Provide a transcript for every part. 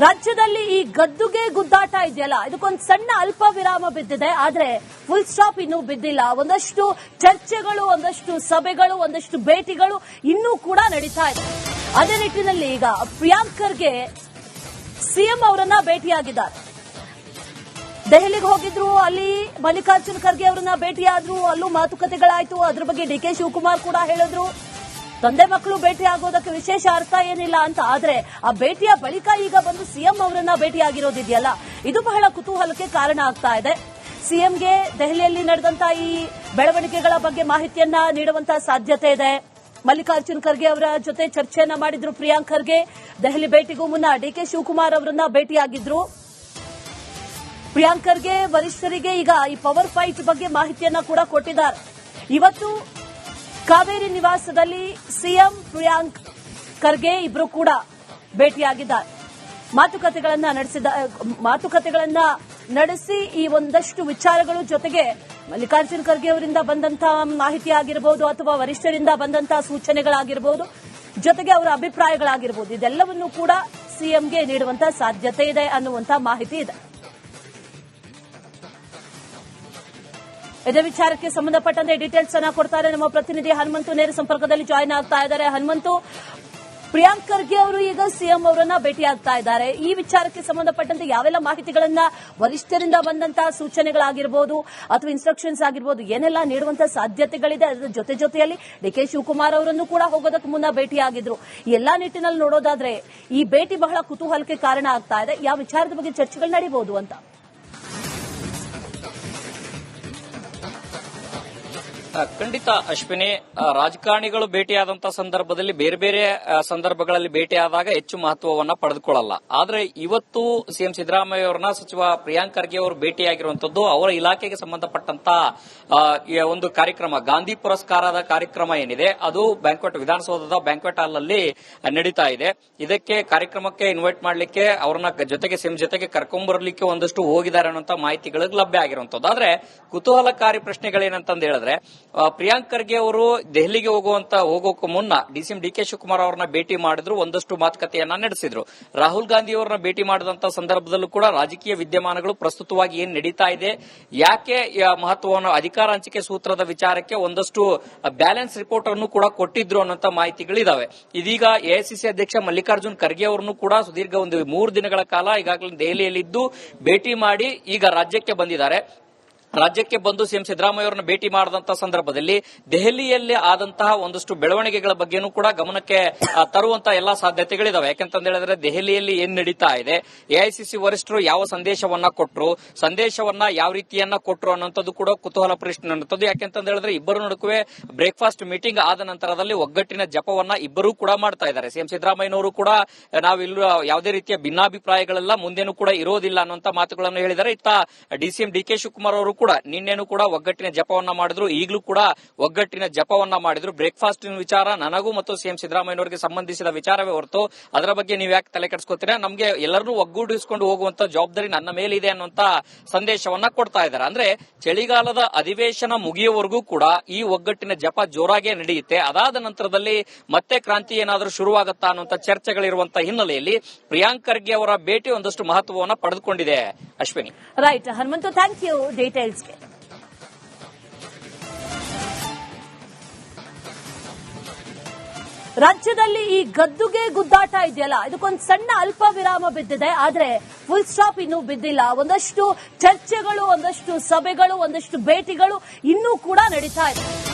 ರಾಜ್ಯದಲ್ಲಿ ಈ ಗದ್ದುಗೆ ಗುದ್ದಾಟ ಇದೆಯಲ್ಲ, ಇದಕ್ಕೊಂದು ಸಣ್ಣ ಅಲ್ಪ ವಿರಾಮ ಬಿದ್ದಿದೆ. ಆದ್ರೆ ಫುಲ್ ಸ್ಟಾಪ್ ಇನ್ನೂ ಬಿದ್ದಿಲ್ಲ. ಒಂದಷ್ಟು ಚರ್ಚೆಗಳು, ಒಂದಷ್ಟು ಸಭೆಗಳು, ಒಂದಷ್ಟು ಭೇಟಿಗಳು ಇನ್ನೂ ಕೂಡ ನಡೀತಾ ಇದೆ. ಅದೇ ನಿಟ್ಟಿನಲ್ಲಿ ಈಗ ಪ್ರಿಯಾಂಕ್ ಖರ್ಗೆ ಸಿಎಂ ಅವರನ್ನ ಭೇಟಿಯಾಗಿದ್ದಾರೆ. ದೆಹಲಿಗೆ ಹೋಗಿದ್ರು, ಅಲ್ಲಿ ಮಲ್ಲಿಕಾರ್ಜುನ್ ಖರ್ಗೆ ಅವರನ್ನ ಭೇಟಿಯಾದ್ರು, ಅಲ್ಲೂ ಮಾತುಕತೆಗಳಾಯ್ತು. ಅದ್ರ ಬಗ್ಗೆ ಡಿ ಕೆ ಶಿವಕುಮಾರ್ ಕೂಡ ಹೇಳಿದ್ರು ತಂದೆ ಮಕ್ಕಳು ಭೇಟಿ ಆಗೋದಕ್ಕೆ ವಿಶೇಷ ಅರ್ಥ ಏನಿಲ್ಲ ಅಂತ. ಆದ್ರೆ ಆ ಭೇಟಿಯ ಬಳಿಕ ಈಗ ಬಂದು ಸಿಎಂ ಅವರನ್ನ ಭೇಟಿಯಾಗಿರೋದಿದೆಯಲ್ಲ, ಇದು ಬಹಳ ಕುತೂಹಲಕ್ಕೆ ಕಾರಣ ಆಗ್ತಾ ಇದೆ. ಸಿಎಂಗೆ ದೆಹಲಿಯಲ್ಲಿ ನಡೆದಂತ ಈ ಬೆಳವಣಿಗೆಗಳ ಬಗ್ಗೆ ಮಾಹಿತಿಯನ್ನ ನೀಡುವಂತಹ ಸಾಧ್ಯತೆ ಇದೆ. ಮಲ್ಲಿಕಾರ್ಜುನ್ ಖರ್ಗೆ ಅವರ ಜೊತೆ ಚರ್ಚೆಯನ್ನ ಮಾಡಿದ್ರು ಪ್ರಿಯಾಂಕ್ ಖರ್ಗೆ. ದೆಹಲಿ ಭೇಟಿಗೂ ಮುನ್ನ ಡಿ ಕೆ ಶಿವಕುಮಾರ್ ಅವರನ್ನ ಭೇಟಿಯಾಗಿದ್ರು. ಪ್ರಿಯಾಂಕ್ ಖರ್ಗೆ ವರಿಷ್ಠರಿಗೆ ಈಗ ಈ ಪವರ್ ಫೈಟ್ ಬಗ್ಗೆ ಮಾಹಿತಿಯನ್ನ ಕೂಡ ಕೊಟ್ಟಿದ್ದಾರೆ. ಇವತ್ತು ಕಾವೇರಿ ನಿವಾಸದಲ್ಲಿ ಸಿಎಂ ಪ್ರಿಯಾಂಕ್ ಖರ್ಗೆ ಇಬ್ರು ಕೂಡ ಭೇಟಿಯಾಗಿದ್ದಾರೆ. ಮಾತುಕತೆಗಳನ್ನ ನಡೆಸಿ ಈ ಒಂದಷ್ಟು ವಿಚಾರಗಳು, ಜೊತೆಗೆ ಮಲ್ಲಿಕಾರ್ಜುನ್ ಖರ್ಗೆ ಅವರಿಂದ ಬಂದಂತಹ ಮಾಹಿತಿ ಆಗಿರಬಹುದು ಅಥವಾ ವರಿಷ್ಠರಿಂದ ಬಂದಂತಹ ಸೂಚನೆಗಳಾಗಿರಬಹುದು, ಜೊತೆಗೆ ಅವರ ಅಭಿಪ್ರಾಯಗಳಾಗಿರಬಹುದು, ಇದೆಲ್ಲವನ್ನೂ ಕೂಡ ಸಿಎಂಗೆ ನೀಡುವಂತಹ ಸಾಧ್ಯತೆ ಇದೆ ಅನ್ನುವಂತಹ ಮಾಹಿತಿ ಇದೆ. ಇದೇ ವಿಚಾರಕ್ಕೆ ಸಂಬಂಧಪಟ್ಟಂತೆ ಡೀಟೇಲ್ಸ್ ಅನ್ನ ಕೊಡ್ತಾರೆ ನಮ್ಮ ಪ್ರತಿನಿಧಿ ಹನುಮಂತು. ನೇರ ಸಂಪರ್ಕದಲ್ಲಿ ಜಾಯಿನ್ ಆಗ್ತಾ ಇದ್ದಾರೆ. ಹನುಮಂತು, ಪ್ರಿಯಾಂಕ್ ಖರ್ಗೆ ಅವರು ಈಗ ಸಿಎಂ ಅವರನ್ನ ಭೇಟಿಯಾಗ್ತಾ ಇದ್ದಾರೆ. ಈ ವಿಚಾರಕ್ಕೆ ಸಂಬಂಧಪಟ್ಟಂತೆ ಯಾವೆಲ್ಲ ಮಾಹಿತಿಗಳನ್ನ, ವರಿಷ್ಠರಿಂದ ಬಂದಂತಹ ಸೂಚನೆಗಳಾಗಿರಬಹುದು ಅಥವಾ ಇನ್ಸ್ಟ್ರಕ್ಷನ್ಸ್ ಆಗಿರಬಹುದು, ಏನೆಲ್ಲ ನೀಡುವಂತಹ ಸಾಧ್ಯತೆಗಳಿದೆ? ಅದರ ಜೊತೆಯಲ್ಲಿ ಡಿ ಕೆ ಶಿವಕುಮಾರ್ ಅವರನ್ನು ಕೂಡ ಹೋಗೋದಕ್ಕೆ ಮುನ್ನ ಭೇಟಿಯಾಗಿದ್ರು. ಎಲ್ಲಾ ನಿಟ್ಟಿನಲ್ಲಿ ನೋಡೋದಾದ್ರೆ ಈ ಭೇಟಿ ಬಹಳ ಕುತೂಹಲಕ್ಕೆ ಕಾರಣ ಆಗ್ತಾ ಇದೆ. ಯಾವ ವಿಚಾರದ ಬಗ್ಗೆ ಚರ್ಚೆಗಳು ನಡೀಬಹುದು ಅಂತ? ಖಂಡಿತ ಅಶ್ವಿನಿ, ರಾಜಕಾರಣಿಗಳು ಭೇಟಿಯಾದಂತಹ ಸಂದರ್ಭದಲ್ಲಿ ಬೇರೆ ಬೇರೆ ಸಂದರ್ಭಗಳಲ್ಲಿ ಭೇಟಿಯಾದಾಗ ಹೆಚ್ಚು ಮಹತ್ವವನ್ನ ಪಡೆದುಕೊಳ್ಳಲ್ಲ. ಆದ್ರೆ ಇವತ್ತು ಸಿಎಂ ಸಿದ್ದರಾಮಯ್ಯ ಅವರನ್ನ ಸಚಿವ ಪ್ರಿಯಾಂಕ್ ಖರ್ಗೆ ಅವರು ಭೇಟಿಯಾಗಿರುವಂತದ್ದು ಅವರ ಇಲಾಖೆಗೆ ಸಂಬಂಧಪಟ್ಟಂತ ಒಂದು ಕಾರ್ಯಕ್ರಮ, ಗಾಂಧಿ ಪುರಸ್ಕಾರದ ಕಾರ್ಯಕ್ರಮ ಏನಿದೆ ಅದು ವಿಧಾನಸೌಧದ ಬ್ಯಾಂಕ್ವೆಟ್ ಹಾಲ್ ನಲ್ಲಿ ನಡೀತಾ ಇದೆ. ಇದಕ್ಕೆ ಕಾರ್ಯಕ್ರಮಕ್ಕೆ ಇನ್ವೈಟ್ ಮಾಡಲಿಕ್ಕೆ ಅವರನ್ನ ಜೊತೆಗೆ ಸಿಎಂ ಜೊತೆಗೆ ಕರ್ಕೊಂಡ್ಬರ್ಲಿಕ್ಕೆ ಒಂದಷ್ಟು ಹೋಗಿದ್ದಾರೆ ಅನ್ನೋ ಮಾಹಿತಿಗಳು ಲಭ್ಯ ಆಗಿರುವಂತದ್ದು. ಆದ್ರೆ ಕುತೂಹಲಕಾರಿ ಪ್ರಶ್ನೆಗಳೇನಂತಂದು ಹೇಳಿದ್ರೆ, ಪ್ರಿಯಾಂಕ್ ಖರ್ಗೆ ಅವರು ದೆಹಲಿಗೆ ಹೋಗೋಕೆ ಮುನ್ನ ಸಿಎಂ ಡಿ ಕೆ ಶಿವಕುಮಾರ್ ಅವರನ್ನ ಭೇಟಿ ಮಾಡಿದ್ರು, ಒಂದಷ್ಟು ಮಾತುಕತೆಯನ್ನ ನಡೆಸಿದ್ರು. ರಾಹುಲ್ ಗಾಂಧಿ ಅವರನ್ನ ಭೇಟಿ ಮಾಡಿದಂತ ಸಂದರ್ಭದಲ್ಲೂ ಕೂಡ ರಾಜಕೀಯ ವಿದ್ಯಮಾನಗಳು ಪ್ರಸ್ತುತವಾಗಿ ಏನ್ ನಡೀತಾ ಇದೆ, ಯಾಕೆ ಮಹತ್ವವನ್ನು ಅಧಿಕಾರ ಹಂಚಿಕೆ ಸೂತ್ರದ ವಿಚಾರಕ್ಕೆ ಒಂದಷ್ಟು ಬ್ಯಾಲೆನ್ಸ್ ರಿಪೋರ್ಟ್ ಅನ್ನು ಕೂಡ ಕೊಟ್ಟಿದ್ರು ಅನ್ನೋ ಮಾಹಿತಿಗಳಿದಾವೆ. ಇದೀಗ ಎಐಸಿಸಿ ಅಧ್ಯಕ್ಷ ಮಲ್ಲಿಕಾರ್ಜುನ್ ಖರ್ಗೆ ಅವರನ್ನು ಕೂಡ ಸುದೀರ್ಘ ಒಂದು 3 ದಿನಗಳ ಕಾಲ ಈಗಾಗಲೇ ದೆಹಲಿಯಲ್ಲಿದ್ದು ಭೇಟಿ ಮಾಡಿ ಈಗ ರಾಜ್ಯಕ್ಕೆ ಬಂದಿದ್ದಾರೆ. ರಾಜ್ಯಕ್ಕೆ ಬಂದು ಸಿಎಂ ಸಿದ್ದರಾಮಯ್ಯ ಅವರನ್ನ ಭೇಟಿ ಮಾಡಿದಂತಹ ಸಂದರ್ಭದಲ್ಲಿ ದೆಹಲಿಯಲ್ಲಿ ಆದಂತಹ ಒಂದಷ್ಟು ಬೆಳವಣಿಗೆಗಳ ಬಗ್ಗೆನೂ ಕೂಡ ಗಮನಕ್ಕೆ ತರುವಂತಹ ಎಲ್ಲಾ ಸಾಧ್ಯತೆಗಳಿದಾವೆ. ಯಾಕಂತ ಹೇಳಿದ್ರೆ ದೆಹಲಿಯಲ್ಲಿ ಏನ್ ನಡೀತಾ ಇದೆ, ಎಐಸಿಸಿ ವರಿಷ್ಠರು ಯಾವ ಸಂದೇಶವನ್ನ ಕೊಟ್ಟರು, ಸಂದೇಶವನ್ನ ಯಾವ ರೀತಿಯನ್ನ ಕೊಟ್ಟರು ಅನ್ನೋಂಥದ್ದು ಕೂಡ ಕುತೂಹಲ ಪ್ರಶ್ನೆ ಅನ್ನುತ್ತದೆ. ಯಾಕೆಂತ ಹೇಳಿದ್ರೆ ಇಬ್ಬರು ನಡುವೆ ಬ್ರೇಕ್ಫಾಸ್ಟ್ ಮೀಟಿಂಗ್ ಆದ ನಂತರದಲ್ಲಿ ಒಗ್ಗಟ್ಟಿನ ಜಪವನ್ನ ಇಬ್ಬರೂ ಕೂಡ ಮಾಡ್ತಾ ಇದ್ದಾರೆ. ಸಿಎಂ ಸಿದ್ದರಾಮಯ್ಯನವರು ಕೂಡ ನಾವಿಲ್ಲ ಯಾವುದೇ ರೀತಿಯ ಭಿನ್ನಾಭಿಪ್ರಾಯಗಳೆಲ್ಲ ಮುಂದೇನೂ ಕೂಡ ಇರೋದಿಲ್ಲ ಅನ್ನುವಂತ ಮಾತುಗಳನ್ನು ಹೇಳಿದ್ದಾರೆ. ಇತ್ತ ಸಿಎಂ ಡಿ ಕೆ ಶಿವಕುಮಾರ್ ಅವರು ಕೂಡ ನಿನ್ನೆನೂ ಕೂಡ ಒಗ್ಗಟ್ಟಿನ ಜಪವನ್ನ ಮಾಡಿದ್ರು, ಈಗಲೂ ಕೂಡ ಒಗ್ಗಟ್ಟಿನ ಜಪವನ್ನ ಮಾಡಿದ್ರು. ಬ್ರೇಕ್ಫಾಸ್ಟ್ ವಿಚಾರ ನನಗೂ ಮತ್ತು ಸಿಎಂ ಸಿದ್ದರಾಮಯ್ಯನವರಿಗೆ ಸಂಬಂಧಿಸಿದ ವಿಚಾರವೇ ಹೊರತು ಅದರ ಬಗ್ಗೆ ನೀವು ಯಾಕೆ ತಲೆ ಕೆಡಿಸ್ಕೊತೀರಾ, ನಮಗೆ ಎಲ್ಲರನ್ನೂ ಒಗ್ಗೂಡಿಸಿಕೊಂಡು ಹೋಗುವಂತ ಜವಾಬ್ದಾರಿ ನನ್ನ ಮೇಲಿದೆ ಅನ್ನುವಂತ ಸಂದೇಶವನ್ನ ಕೊಡ್ತಾ ಇದ್ದಾರೆ. ಅಂದ್ರೆ ಚಳಿಗಾಲದ ಅಧಿವೇಶನ ಮುಗಿಯುವವರೆಗೂ ಕೂಡ ಈ ಒಗ್ಗಟ್ಟಿನ ಜಪ ಜೋರಾಗೇ ನಡೆಯುತ್ತೆ. ಅದಾದ ನಂತರದಲ್ಲಿ ಮತ್ತೆ ಕ್ರಾಂತಿ ಏನಾದರೂ ಶುರುವಾಗುತ್ತಾ ಅನ್ನುವಂತ ಚರ್ಚೆಗಳಿರುವಂತಹ ಹಿನ್ನೆಲೆಯಲ್ಲಿ ಪ್ರಿಯಾಂಕ್ ಖರ್ಗೆ ಅವರ ಭೇಟಿ ಒಂದಷ್ಟು ಮಹತ್ವವನ್ನು ಪಡೆದುಕೊಂಡಿದೆ. Ashwini, right Hanumanthu, thank you ಡೀಟೇಲ್ಸ್ಗೆ. ರಾಜ್ಯದಲ್ಲಿ ಈ ಗದ್ದುಗೆ ಗುದ್ದಾಟ ಇದೆಯಲ್ಲ, ಇದಕ್ಕೊಂದು ಸಣ್ಣ ಅಲ್ಪ ವಿರಾಮ ಬಿದ್ದಿದೆ. ಆದ್ರೆ ಫುಲ್ ಸ್ಟಾಪ್ ಇನ್ನೂ ಬಿದ್ದಿಲ್ಲ. ಒಂದಷ್ಟು ಚರ್ಚೆಗಳು, ಒಂದಷ್ಟು ಸಭೆಗಳು, ಒಂದಷ್ಟು ಭೇಟಿಗಳು ಇನ್ನೂ ಕೂಡ ನಡೀತಾ ಇದೆ.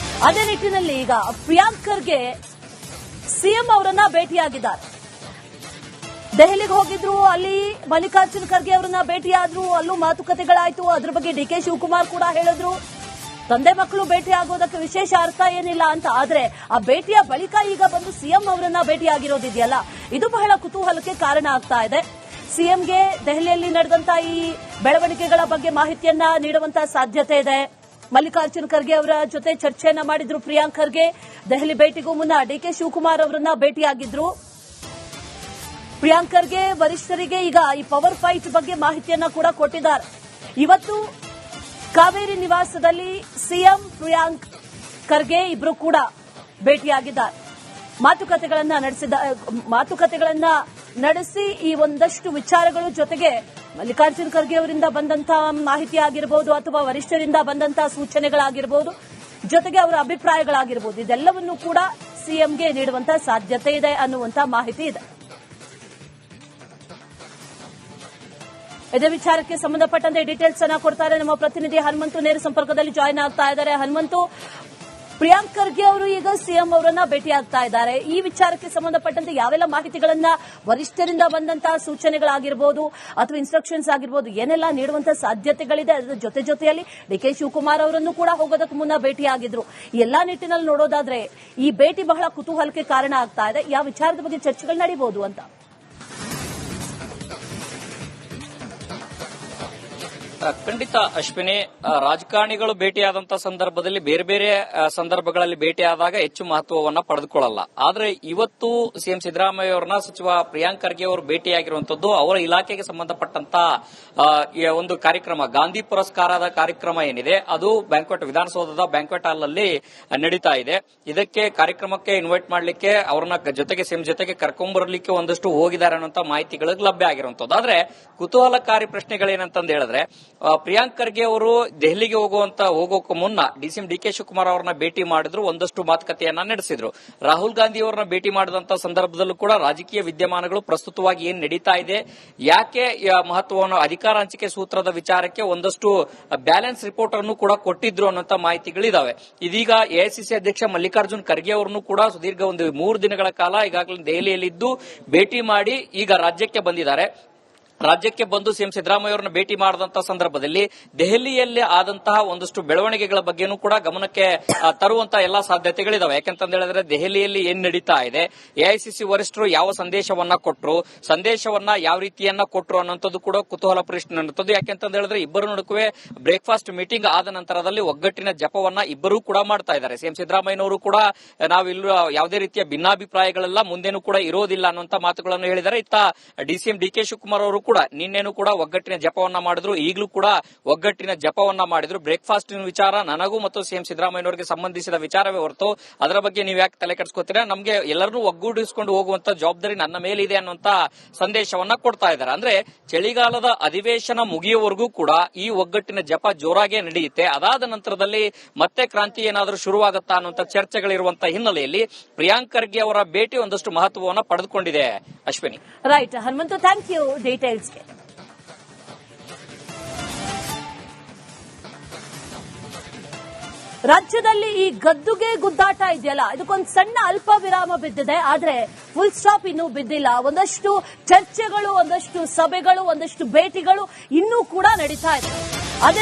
ಅದೇ ನಿಟ್ಟಿನಲ್ಲಿ ಈಗ ಪ್ರಿಯಾಂಕ್ ಖರ್ಗೆ ಸಿಎಂ ಅವರನ್ನ ಭೇಟಿಯಾಗಿದ್ದಾರೆ. ದೆಹಲಿಗೆ ಹೋಗಿದ್ರು, ಅಲ್ಲಿ ಮಲ್ಲಿಕಾರ್ಜುನ್ ಖರ್ಗೆ ಅವರನ್ನ ಭೇಟಿಯಾದ್ರು, ಅಲ್ಲೂ ಮಾತುಕತೆಗಳಾಯ್ತು. ಅದ್ರ ಬಗ್ಗೆ ಡಿ ಕೆ ಶಿವಕುಮಾರ್ ಕೂಡ ಹೇಳಿದ್ರು ತಂದೆ ಮಕ್ಕಳು ಭೇಟಿ ಆಗೋದಕ್ಕೆ ವಿಶೇಷ ಅರ್ಥ ಏನಿಲ್ಲ ಅಂತ. ಆದ್ರೆ ಆ ಭೇಟಿಯ ಬಳಿಕ ಈಗ ಬಂದು ಸಿಎಂ ಅವರನ್ನ ಭೇಟಿಯಾಗಿರೋದಿದೆಯಲ್ಲ, ಇದು ಬಹಳ ಕುತೂಹಲಕ್ಕೆ ಕಾರಣ ಆಗ್ತಾ ಇದೆ. ಸಿಎಂಗೆ ದೆಹಲಿಯಲ್ಲಿ ನಡೆದಂತ ಈ ಬೆಳವಣಿಗೆಗಳ ಬಗ್ಗೆ ಮಾಹಿತಿಯನ್ನ ನೀಡುವಂತಹ ಸಾಧ್ಯತೆ ಇದೆ. ಮಲ್ಲಿಕಾರ್ಜುನ್ ಖರ್ಗೆ ಅವರ ಜೊತೆ ಚರ್ಚೆಯನ್ನ ಮಾಡಿದ್ರು ಪ್ರಿಯಾಂಕ್ ಖರ್ಗೆ. ದೆಹಲಿ ಭೇಟಿಗೂ ಮುನ್ನ ಡಿ ಕೆ ಶಿವಕುಮಾರ್ ಅವರನ್ನ ಭೇಟಿಯಾಗಿದ್ರು. ಪ್ರಿಯಾಂಕ್ ಖರ್ಗೆ ವರಿಷ್ಠರಿಗೆ ಈಗ ಈ ಪವರ್ ಫೈಟ್ ಬಗ್ಗೆ ಮಾಹಿತಿಯನ್ನ ಕೂಡ ಕೊಟ್ಟಿದ್ದಾರೆ. ಇವತ್ತು ಕಾವೇರಿ ನಿವಾಸದಲ್ಲಿ ಸಿಎಂ ಪ್ರಿಯಾಂಕ್ ಖರ್ಗೆ ಇಬ್ರು ಕೂಡ ಭೇಟಿಯಾಗಿದ್ದಾರೆ. ಮಾತುಕತೆಗಳನ್ನ ನಡೆಸಿ ಈ ಒಂದಷ್ಟು ವಿಚಾರಗಳು ಜೊತೆಗೆ ಮಲ್ಲಿಕಾರ್ಜುನ್ ಖರ್ಗೆ ಅವರಿಂದ ಬಂದಂತಹ ಮಾಹಿತಿ ಆಗಿರಬಹುದು ಅಥವಾ ವರಿಷ್ಠರಿಂದ ಬಂದಂತಹ ಸೂಚನೆಗಳಾಗಿರಬಹುದು, ಜೊತೆಗೆ ಅವರ ಅಭಿಪ್ರಾಯಗಳಾಗಿರಬಹುದು, ಇದೆಲ್ಲವನ್ನೂ ಕೂಡ ಸಿಎಂಗೆ ನೀಡುವಂತಹ ಸಾಧ್ಯತೆ ಇದೆ ಅನ್ನುವಂತ ಮಾಹಿತಿ ಇದೆ. ಇದೇ ವಿಚಾರಕ್ಕೆ ಸಂಬಂಧಪಟ್ಟಂತೆ ಡೀಟೇಲ್ಸ್ ಅನ್ನ ಕೊಡ್ತಾರೆ ನಮ್ಮ ಪ್ರತಿನಿಧಿ ಹನುಮಂತು. ನೇರ ಸಂಪರ್ಕದಲ್ಲಿ ಜಾಯಿನ್ ಆಗ್ತಾ ಇದ್ದಾರೆ. ಹನುಮಂತು, ಪ್ರಿಯಾಂಕ್ ಖರ್ಗೆ ಅವರು ಈಗ ಸಿಎಂ ಅವರನ್ನ ಭೇಟಿಯಾಗ್ತಾ ಇದ್ದಾರೆ. ಈ ವಿಚಾರಕ್ಕೆ ಸಂಬಂಧಪಟ್ಟಂತೆ ಯಾವೆಲ್ಲ ಮಾಹಿತಿಗಳನ್ನ ವರಿಷ್ಠರಿಂದ ಬಂದಂತಹ ಸೂಚನೆಗಳಾಗಿರ್ಬೋದು ಅಥವಾ ಇನ್ಸ್ಟ್ರಕ್ಷನ್ಸ್ ಆಗಿರ್ಬೋದು ಏನೆಲ್ಲ ನೀಡುವಂತಹ ಸಾಧ್ಯತೆಗಳಿದೆ, ಅದರ ಜೊತೆಯಲ್ಲಿ ಡಿಕೆ ಶಿವಕುಮಾರ್ ಅವರನ್ನು ಕೂಡ ಹೋಗೋದಕ್ಕೆ ಮುನ್ನ ಭೇಟಿಯಾಗಿದ್ರು. ಈ ಎಲ್ಲಾ ನಿಟ್ಟಿನಲ್ಲಿ ನೋಡೋದಾದ್ರೆ ಈ ಭೇಟಿ ಬಹಳ ಕುತೂಹಲಕ್ಕೆ ಕಾರಣ ಆಗ್ತಾ ಇದೆ. ಯಾವ ವಿಚಾರದ ಬಗ್ಗೆ ಚರ್ಚೆಗಳು ನಡೀಬಹುದು ಅಂತ? ಖಂಡಿತ ಅಶ್ವಿನಿ, ರಾಜಕಾರಣಿಗಳು ಭೇಟಿಯಾದಂತಹ ಸಂದರ್ಭದಲ್ಲಿ ಬೇರೆ ಬೇರೆ ಸಂದರ್ಭಗಳಲ್ಲಿ ಭೇಟಿಯಾದಾಗ ಹೆಚ್ಚು ಮಹತ್ವವನ್ನ ಪಡೆದುಕೊಳ್ಳಲ್ಲ. ಆದ್ರೆ ಇವತ್ತು ಸಿಎಂ ಸಿದ್ದರಾಮಯ್ಯ ಅವರನ್ನ ಸಚಿವ ಪ್ರಿಯಾಂಕ್ ಖರ್ಗೆ ಅವರು ಭೇಟಿಯಾಗಿರುವಂತದ್ದು ಅವರ ಇಲಾಖೆಗೆ ಸಂಬಂಧಪಟ್ಟಂತ ಒಂದು ಕಾರ್ಯಕ್ರಮ, ಗಾಂಧಿ ಪುರಸ್ಕಾರದ ಕಾರ್ಯಕ್ರಮ ಏನಿದೆ ಅದು ವಿಧಾನಸೌಧದ ಬ್ಯಾಂಕ್ವೆಟ್ ಹಾಲ್ ನಲ್ಲಿ ನಡೀತಾ ಇದೆ. ಇದಕ್ಕೆ ಕಾರ್ಯಕ್ರಮಕ್ಕೆ ಇನ್ವೈಟ್ ಮಾಡಲಿಕ್ಕೆ ಅವರನ್ನ ಜೊತೆಗೆ ಸಿಎಂ ಜೊತೆಗೆ ಕರ್ಕೊಂಡ್ಬರ್ಲಿಕ್ಕೆ ಒಂದಷ್ಟು ಹೋಗಿದ್ದಾರೆ ಅನ್ನೋ ಮಾಹಿತಿಗಳು ಲಭ್ಯ ಆಗಿರುವಂತದ್ದು. ಆದ್ರೆ ಕುತೂಹಲಕಾರಿ ಪ್ರಶ್ನೆಗಳೇನಂತಂದು ಹೇಳಿದ್ರೆ, ಪ್ರಿಯಾಂಕ್ ಖರ್ಗೆ ಅವರು ದೆಹಲಿಗೆ ಹೋಗೋಕೆ ಮುನ್ನ ಡಿಸಿಎಂ ಡಿಕೆ ಶಿವಕುಮಾರ್ ಅವರನ್ನ ಭೇಟಿ ಮಾಡಿದ್ರು, ಒಂದಷ್ಟು ಮಾತುಕತೆಯನ್ನ ನಡೆಸಿದ್ರು. ರಾಹುಲ್ ಗಾಂಧಿ ಅವರನ್ನ ಭೇಟಿ ಮಾಡಿದಂತ ಸಂದರ್ಭದಲ್ಲೂ ಕೂಡ ರಾಜಕೀಯ ವಿದ್ಯಮಾನಗಳು ಪ್ರಸ್ತುತವಾಗಿ ಏನ್ ನಡೀತಾ ಇದೆ, ಯಾಕೆ ಮಹತ್ವವನ್ನು ಅಧಿಕಾರ ಹಂಚಿಕೆ ಸೂತ್ರದ ವಿಚಾರಕ್ಕೆ ಒಂದಷ್ಟು ಬ್ಯಾಲೆನ್ಸ್ ರಿಪೋರ್ಟ್ ಅನ್ನು ಕೂಡ ಕೊಟ್ಟಿದ್ರು ಅನ್ನೋ ಮಾಹಿತಿಗಳಿದಾವೆ. ಇದೀಗ ಎಐಸಿಸಿ ಅಧ್ಯಕ್ಷ ಮಲ್ಲಿಕಾರ್ಜುನ್ ಖರ್ಗೆ ಅವರನ್ನು ಕೂಡ ಸುದೀರ್ಘ ಒಂದು 3 ದಿನಗಳ ಕಾಲ ಈಗಾಗಲೇ ದೆಹಲಿಯಲ್ಲಿದ್ದು ಭೇಟಿ ಮಾಡಿ ಈಗ ರಾಜ್ಯಕ್ಕೆ ಬಂದಿದ್ದಾರೆ. ರಾಜ್ಯಕ್ಕೆ ಬಂದು ಸಿಎಂ ಸಿದ್ದರಾಮಯ್ಯ ಅವರನ್ನ ಭೇಟಿ ಮಾಡಿದಂತಹ ಸಂದರ್ಭದಲ್ಲಿ ದೆಹಲಿಯಲ್ಲಿ ಆದಂತಹ ಒಂದಷ್ಟು ಬೆಳವಣಿಗೆಗಳ ಬಗ್ಗೆನೂ ಕೂಡ ಗಮನಕ್ಕೆ ತರುವಂತಹ ಎಲ್ಲಾ ಸಾಧ್ಯತೆಗಳಿದಾವೆ. ಯಾಕಂತ ಹೇಳಿದ್ರೆ ದೆಹಲಿಯಲ್ಲಿ ಏನ್ ನಡೀತಾ ಇದೆ, ಎಐಸಿಸಿ ವರಿಷ್ಠರು ಯಾವ ಸಂದೇಶವನ್ನ ಕೊಟ್ಟರು, ಸಂದೇಶವನ್ನ ಯಾವ ರೀತಿಯನ್ನ ಕೊಟ್ಟರು ಅನ್ನೋಂಥದ್ದು ಕೂಡ ಕುತೂಹಲ ಪ್ರಶ್ನೆ ಅನ್ನುತ್ತದೆ. ಯಾಕೆಂತ ಹೇಳಿದ್ರೆ ಇಬ್ಬರು ನಡುವೆ ಬ್ರೇಕ್ಫಾಸ್ಟ್ ಮೀಟಿಂಗ್ ಆದ ನಂತರದಲ್ಲಿ ಒಗ್ಗಟ್ಟಿನ ಜಪವನ್ನ ಇಬ್ಬರೂ ಕೂಡ ಮಾಡ್ತಾ ಇದ್ದಾರೆ. ಸಿಎಂ ಸಿದ್ದರಾಮಯ್ಯನವರು ಕೂಡ ನಾವಿಲ್ಲ ಯಾವುದೇ ರೀತಿಯ ಭಿನ್ನಾಭಿಪ್ರಾಯಗಳೆಲ್ಲ ಮುಂದೇನೂ ಕೂಡ ಇರೋದಿಲ್ಲ ಅನ್ನುವಂತ ಮಾತುಗಳನ್ನು ಹೇಳಿದ್ದಾರೆ. ಇತ್ತ ಡಿಸಿಎಂ ಡಿಕೆ ಶಿವಕುಮಾರ್ ಅವರು ಕೂಡ ನಿನ್ನೆನೂ ಕೂಡ ಒಗ್ಗಟ್ಟಿನ ಜಪವನ್ನ ಮಾಡಿದ್ರು, ಈಗಲೂ ಕೂಡ ಒಗ್ಗಟ್ಟಿನ ಜಪವನ್ನ ಮಾಡಿದ್ರು. ಬ್ರೇಕ್ಫಾಸ್ಟ್ ವಿಚಾರ ನನಗೂ ಮತ್ತು ಸಿಎಂ ಸಿದ್ದರಾಮಯ್ಯನವರಿಗೆ ಸಂಬಂಧಿಸಿದ ವಿಚಾರವೇ ಹೊರತು ಅದರ ಬಗ್ಗೆ ನೀವು ಯಾಕೆ ತಲೆ ಕೆಡಿಸ್ಕೊತೀರಾ, ನಮಗೆ ಎಲ್ಲರನ್ನೂ ಒಗ್ಗೂಡಿಸಿಕೊಂಡು ಹೋಗುವಂತ ಜವಾಬ್ದಾರಿ ನನ್ನ ಮೇಲಿದೆ ಅನ್ನುವಂತ ಸಂದೇಶವನ್ನ ಕೊಡ್ತಾ ಇದ್ದಾರೆ. ಅಂದ್ರೆ ಚಳಿಗಾಲದ ಅಧಿವೇಶನ ಮುಗಿಯುವವರೆಗೂ ಕೂಡ ಈ ಒಗ್ಗಟ್ಟಿನ ಜಪ ಜೋರಾಗೆ ನಡೆಯುತ್ತೆ. ಅದಾದ ನಂತರದಲ್ಲಿ ಮತ್ತೆ ಕ್ರಾಂತಿ ಏನಾದರೂ ಶುರುವಾಗುತ್ತಾ ಅನ್ನುವಂತ ಚರ್ಚೆಗಳಿರುವಂತಹ ಹಿನ್ನೆಲೆಯಲ್ಲಿ ಪ್ರಿಯಾಂಕ್ ಖರ್ಗೆ ಅವರ ಭೇಟಿ ಒಂದಷ್ಟು ಮಹತ್ವವನ್ನು ಪಡೆದುಕೊಂಡಿದೆ. Ashwini, right. Hanumanthu, thank you ಡೀಟೇಲ್ಸ್ಗೆ. ರಾಜ್ಯದಲ್ಲಿ ಈ ಗದ್ದುಗೆ ಗುದ್ದಾಟ ಇದೆಯಲ್ಲ, ಇದಕ್ಕೊಂದು ಸಣ್ಣ ಅಲ್ಪ ವಿರಾಮ ಬಿದ್ದಿದೆ. ಆದ್ರೆ ಫುಲ್ ಸ್ಟಾಪ್ ಇನ್ನೂ ಬಿದ್ದಿಲ್ಲ. ಒಂದಷ್ಟು ಚರ್ಚೆಗಳು, ಒಂದಷ್ಟು ಸಭೆಗಳು, ಒಂದಷ್ಟು ಭೇಟಿಗಳು ಇನ್ನೂ ಕೂಡ ನಡೀತಾ ಇದೆ.